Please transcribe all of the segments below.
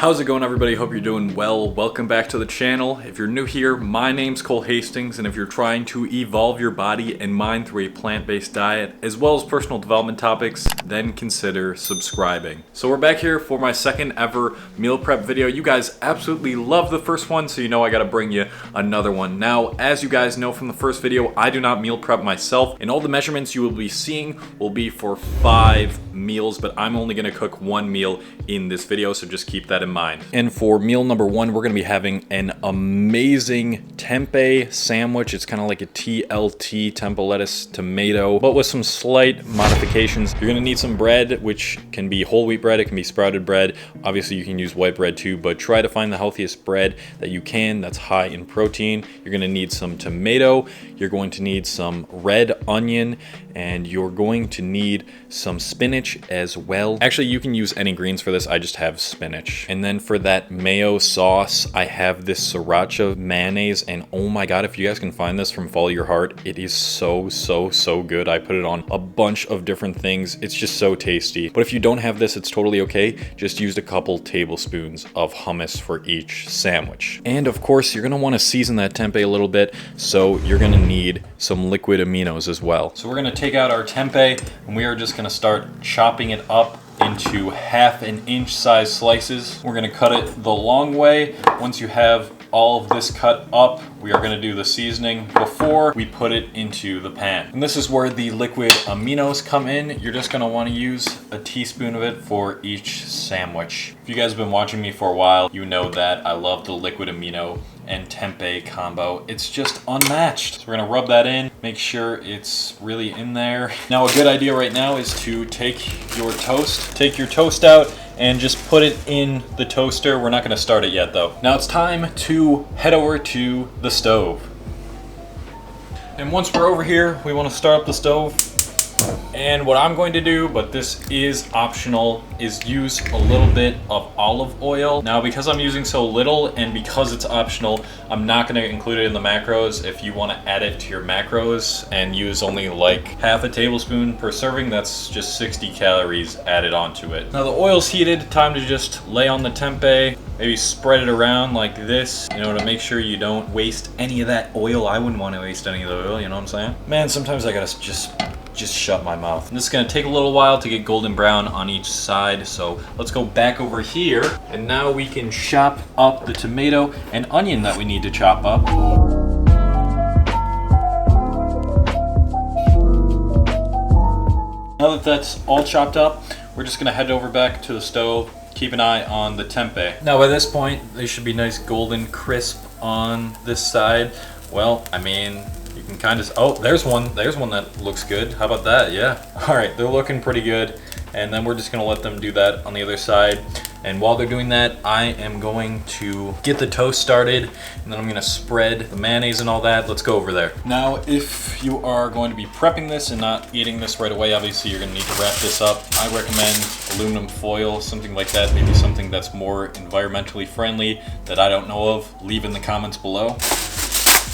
How's it going, everybody? Hope you're doing well. Welcome back to the channel. If you're new here, my name's Cole Hastings, and if you're trying to evolve your body and mind through a plant-based diet, as well as personal development topics, then consider subscribing. So we're back here for my second ever meal prep video. You guys absolutely love the first one, so you know I gotta bring you another one. Now, as you guys know from the first video, I do not meal prep myself, and all the measurements you will be seeing will be for 5 meals, but I'm only gonna cook 1 meal in this video, so just keep that in mind. And for meal number 1, we're gonna be having an amazing tempeh sandwich. It's kind of like a TLT, tempeh lettuce tomato, but with some slight modifications. You're gonna need some bread, which can be whole wheat bread, it can be sprouted bread. Obviously you can use white bread too, but try to find the healthiest bread that you can that's high in protein. You're gonna need some tomato, you're going to need some red onion, and you're going to need some spinach as well. Actually, you can use any greens for this, I just have spinach. And then for that mayo sauce, I have this Sriracha Mayonnaise, and oh my god, if you guys can find this from Follow Your Heart, it is so good. I put it on a bunch of different things. It's just so tasty. But if you don't have this, it's totally okay. Just use a couple tablespoons of hummus for each sandwich. And of course, you're gonna wanna season that tempeh a little bit, so you're gonna need some liquid aminos as well. So we're gonna take out our tempeh, and we are just gonna start chopping it up into 1/2 inch size slices. We're gonna cut it the long way. Once you have all of this cut up, we are gonna do the seasoning before we put it into the pan. And this is where the liquid aminos come in. You're just gonna wanna use a teaspoon of it for each sandwich. If you guys have been watching me for a while, you know that I love the liquid amino and tempeh combo. It's just unmatched. So we're gonna rub that in, make sure it's really in there. Now, a good idea right now is to take your toast out and just put it in the toaster. We're not gonna start it yet though. Now it's time to head over to the stove. And once we're over here, we wanna start up the stove. And what I'm going to do, but this is optional, is use a little bit of olive oil. Now, because I'm using so little and because it's optional, I'm not going to include it in the macros. If you want to add it to your macros and use only like 1/2 tablespoon per serving, that's just 60 calories added onto it. Now the oil's heated, time to just lay on the tempeh, maybe spread it around like this, you know, to make sure you don't waste any of that oil. I wouldn't want to waste any of the oil, you know what I'm saying? Man, sometimes I gotta just shut my mouth. And this is gonna take a little while to get golden brown on each side, so let's go back over here, and now we can chop up the tomato and onion that we need to chop up. Now that that's all chopped up, we're just gonna head over back to the stove. Keep an eye on the tempeh. Now by this point, they should be nice golden crisp on this side. Well, I mean, you can kind of, oh, there's one that looks good. How about that? Yeah. All right, they're looking pretty good. And then we're just gonna let them do that on the other side. And while they're doing that, I am going to get the toast started, and then I'm gonna spread the mayonnaise and all that. Let's go over there. Now, if you are going to be prepping this and not eating this right away, obviously you're gonna need to wrap this up. I recommend aluminum foil, something like that, maybe something that's more environmentally friendly that I don't know of. Leave in the comments below.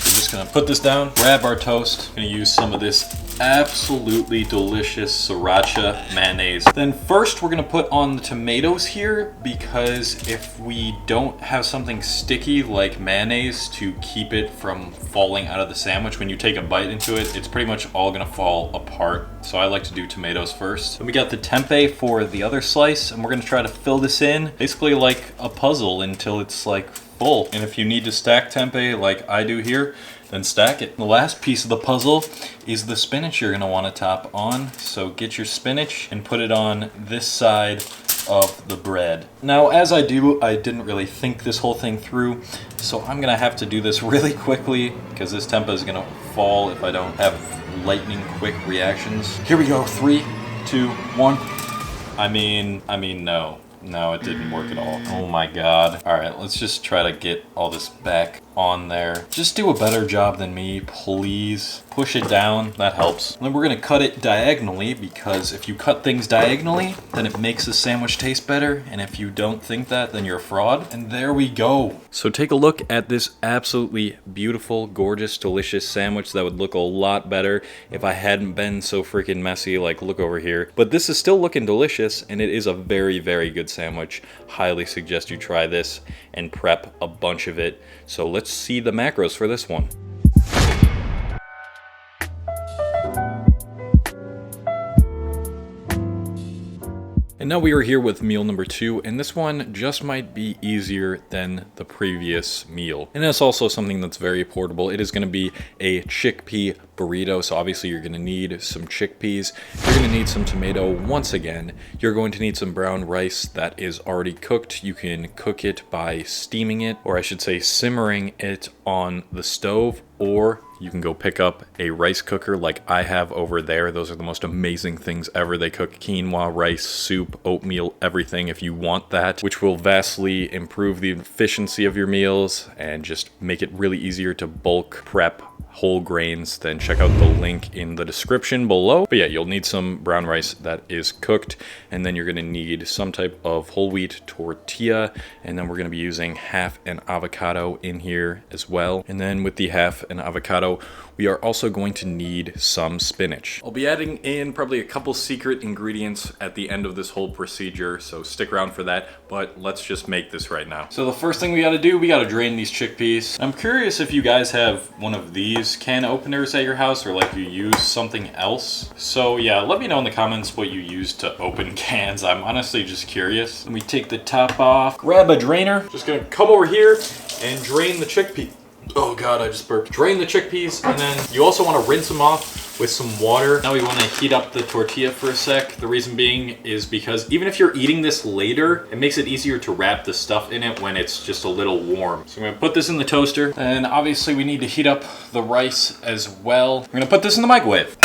We're just gonna put this down, grab our toast. Gonna use some of this absolutely delicious Sriracha Mayonnaise. Then first we're gonna put on the tomatoes here, because if we don't have something sticky like mayonnaise to keep it from falling out of the sandwich, when you take a bite into it, it's pretty much all gonna fall apart. So I like to do tomatoes first. Then we got the tempeh for the other slice, and we're gonna try to fill this in basically like a puzzle until it's like full. And if you need to stack tempeh like I do here, then stack it. The last piece of the puzzle is the spinach you're gonna wanna top on. So get your spinach and put it on this side of the bread. Now, as I do, I didn't really think this whole thing through, so I'm gonna have to do this really quickly because this tempeh is gonna fall if I don't have lightning quick reactions. Here we go, 3, 2, 1. I mean, no. No, it didn't work at all. Oh my god. All right, let's just try to get all this back on there. Just do a better job than me, please. Push it down, that helps. And then we're gonna cut it diagonally, because if you cut things diagonally, then it makes the sandwich taste better. And if you don't think that, then you're a fraud. And there we go. So take a look at this absolutely beautiful, gorgeous, delicious sandwich that would look a lot better if I hadn't been so freaking messy. Like, look over here. But this is still looking delicious, and it is a very, very good sandwich. Highly suggest you try this and prep a bunch of it. So let's see the macros for this one. And now we are here with meal number 2, and this one just might be easier than the previous meal. And it's also something that's very portable. It is going to be a chickpea burrito, so obviously you're going to need some chickpeas. You're going to need some tomato once again. You're going to need some brown rice that is already cooked. You can cook it by steaming it, or I should say simmering it on the stove, or you can go pick up a rice cooker like I have over there. Those are the most amazing things ever. They cook quinoa, rice, soup, oatmeal, everything if you want that, which will vastly improve the efficiency of your meals and just make it really easier to bulk prep whole grains. Then check out the link in the description below. But yeah, you'll need some brown rice that is cooked, and then you're gonna need some type of whole wheat tortilla, and then we're gonna be using half an avocado in here as well. And then with the half an avocado, we are also going to need some spinach. I'll be adding in probably a couple secret ingredients at the end of this whole procedure, so stick around for that, but let's just make this right now. So the first thing we gotta do, we gotta drain these chickpeas. I'm curious if you guys have one of these can openers at your house, or like you use something else. So yeah, let me know in the comments what you use to open cans. I'm honestly just curious. Let me take the top off, grab a drainer. Just gonna come over here and drain the chickpea. Oh God, I just burped. Drain the chickpeas, and then you also want to rinse them off with some water. Now we want to heat up the tortilla for a sec. The reason being is because even if you're eating this later, it makes it easier to wrap the stuff in it when it's just a little warm. So I'm gonna put this in the toaster, and obviously we need to heat up the rice as well. We're gonna put this in the microwave.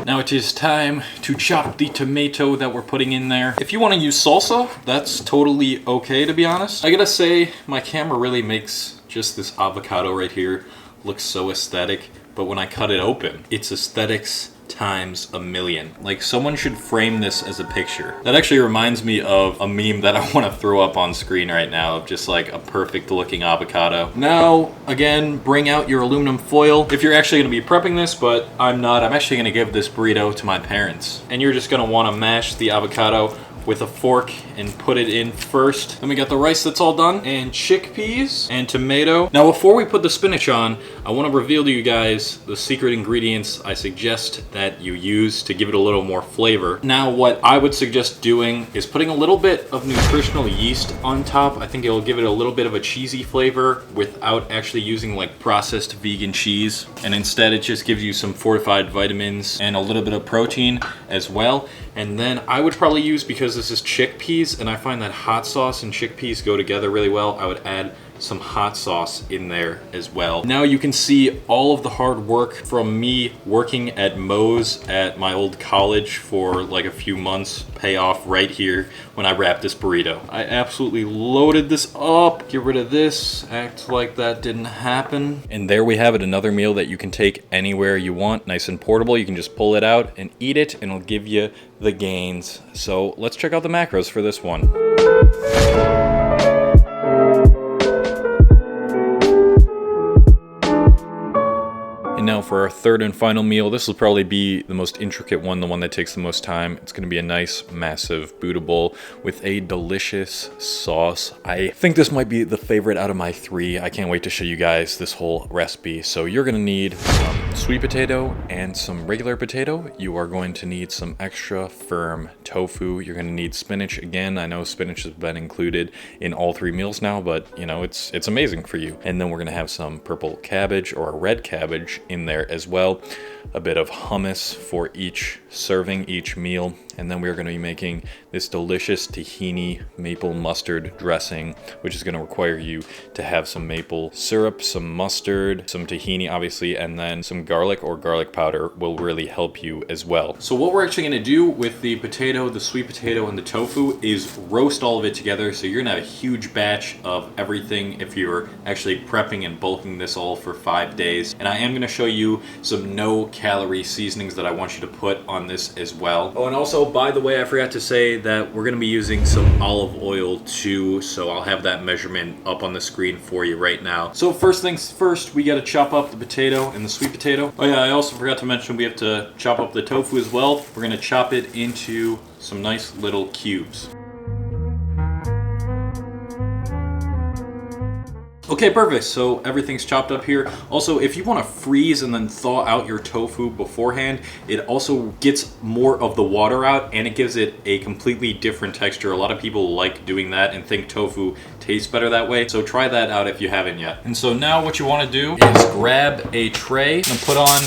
Now it is time to chop the tomato that we're putting in there. If you want to use salsa, that's totally okay, to be honest. I gotta say, my camera really makes just this avocado right here looks so aesthetic, but when I cut it open, it's aesthetics times a million. Like, someone should frame this as a picture. That actually reminds me of a meme that I want to throw up on screen right now of just like a perfect looking avocado. Now, again, bring out your aluminum foil if you're actually going to be prepping this, but I'm not. I'm actually going to give this burrito to my parents. And you're just going to want to mash the avocado with a fork and put it in first. Then we got the rice that's all done, and chickpeas and tomato. Now before we put the spinach on, I want to reveal to you guys the secret ingredients I suggest that you use to give it a little more flavor. Now what I would suggest doing is putting a little bit of nutritional yeast on top. I think it'll give it a little bit of a cheesy flavor without actually using like processed vegan cheese, and instead it just gives you some fortified vitamins and a little bit of protein as well. And then I would probably use, because this is chickpeas and I find that hot sauce and chickpeas go together really well, I would add some hot sauce in there as well. Now you can see all of the hard work from me working at Moe's at my old college for like a few months pay off right here when I wrapped this burrito. I absolutely loaded this up. Get rid of this, act like that didn't happen. And there we have it, another meal that you can take anywhere you want, nice and portable. You can just pull it out and eat it, and it'll give you the gains. So let's check out the macros for this one. And now for our third and final meal, this will probably be the most intricate one, the one that takes the most time. It's gonna be a nice, massive Buddha bowl with a delicious sauce. I think this might be the favorite out of my three. I can't wait to show you guys this whole recipe. So you're gonna need some sweet potato and some regular potato. You are going to need some extra firm tofu. You're gonna need spinach. Again, I know spinach has been included in all three meals now, but you know, it's amazing for you. And then we're gonna have some purple cabbage or red cabbage in there as well, a bit of hummus for each serving, each meal, and then we're going to be making this delicious tahini maple mustard dressing, which is going to require you to have some maple syrup, some mustard, some tahini obviously, and then some garlic or garlic powder will really help you as well. So what we're actually gonna do with the potato, the sweet potato, and the tofu is roast all of it together. So you're gonna have a huge batch of everything if you're actually prepping and bulking this all for 5 days. And I am gonna show you some no-calorie seasonings that I want you to put on this as well. Oh, and also, by the way, I forgot to say that we're gonna be using some olive oil too, so I'll have that measurement up on the screen for you right now. So first things first, we gotta chop up the potato and the sweet potato. Oh yeah, I also forgot to mention we have to chop up the tofu as well. We're gonna chop it into some nice little cubes. Okay, perfect. So everything's chopped up here. Also, if you want to freeze and then thaw out your tofu beforehand, it also gets more of the water out and it gives it a completely different texture. A lot of people like doing that and think tofu tastes better that way. So try that out if you haven't yet. And so now what you want to do is grab a tray and put on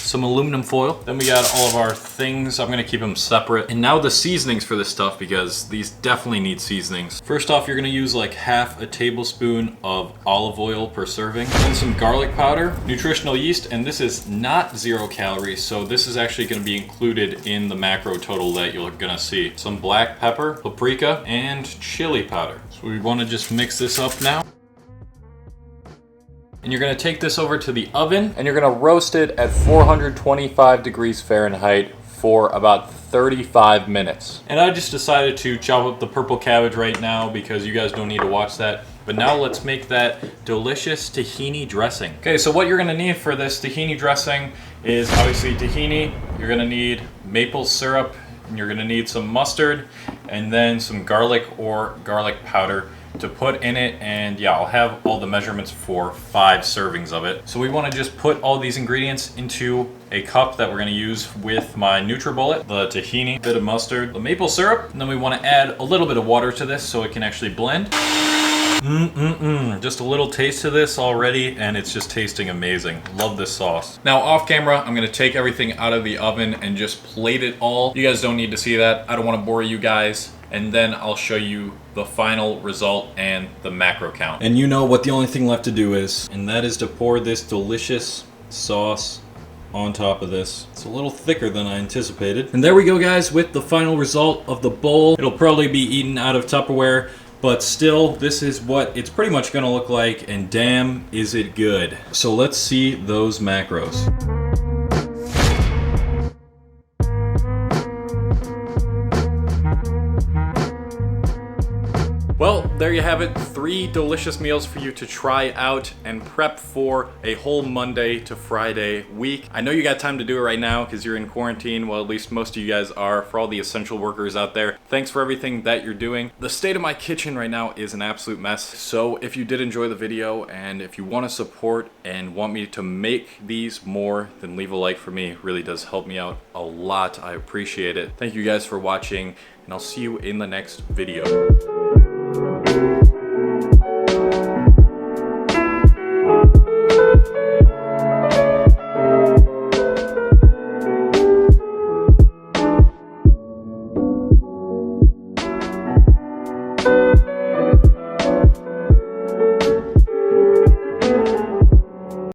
some aluminum foil. Then we got all of our things. I'm gonna keep them separate. And now the seasonings for this stuff, because these definitely need seasonings. First off, you're gonna use like half a tablespoon of olive oil per serving. Then some garlic powder, nutritional yeast, and this is not 0 calories, so this is actually gonna be included in the macro total that you're gonna see. Some black pepper, paprika, and chili powder. So we wanna just mix this up now. And you're gonna take this over to the oven and you're gonna roast it at 425 degrees Fahrenheit for about 35 minutes. And I just decided to chop up the purple cabbage right now because you guys don't need to watch that. But now let's make that delicious tahini dressing. Okay, so what you're gonna need for this tahini dressing is obviously tahini, you're gonna need maple syrup, and you're gonna need some mustard, and then some garlic or garlic powder to put in it. And yeah, I'll have all the measurements for 5 servings of it. So we want to just put all these ingredients into a cup that we're going to use with my NutriBullet, the tahini, bit of mustard, the maple syrup, and then we want to add a little bit of water to this so it can actually blend. Just a little taste of this already and it's just tasting amazing. Love this sauce. Now off camera, I'm gonna take everything out of the oven and just plate it all. You guys don't need to see that. I don't want to bore you guys. And then I'll show you the final result and the macro count. And you know what the only thing left to do is, and that is to pour this delicious sauce on top of this. It's a little thicker than I anticipated. And there we go, guys, with the final result of the bowl. It'll probably be eaten out of Tupperware, but still, this is what it's pretty much gonna look like, and damn, is it good. So let's see those macros. Well, there you have it. 3 delicious meals for you to try out and prep for a whole Monday to Friday week. I know you got time to do it right now because you're in quarantine. Well, at least most of you guys are. For all the essential workers out there, thanks for everything that you're doing. The state of my kitchen right now is an absolute mess. So if you did enjoy the video and if you want to support and want me to make these more, then leave a like for me. It really does help me out a lot. I appreciate it. Thank you guys for watching, and I'll see you in the next video.